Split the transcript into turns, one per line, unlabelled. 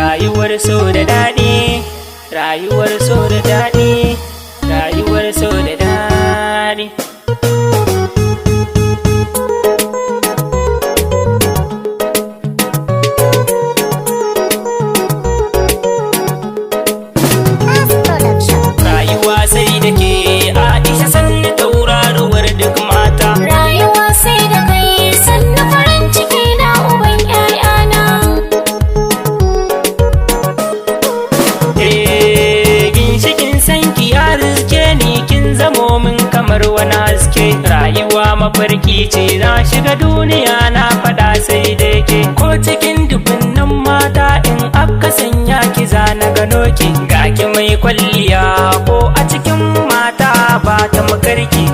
rayuwar so da daɗi, rayuwar so da daɗi, rayuwar so da daɗi. Rayuwa sai da ke Aisha sannu tauraruwar duk mata.
Rayuwa sai da kai sannu farin ciki na uban ƴaƴana.
Ginshikin sanki ya rizke ni kin zamo min kamar wani haske. Rayuwa mafarki ce na shiga duniya na faɗa sai da ke. Ko cikin dubunnan mata in aka sanya ki za na gano ki. Ga ki mai kwalliya ko a cikin mata ba ta makarki.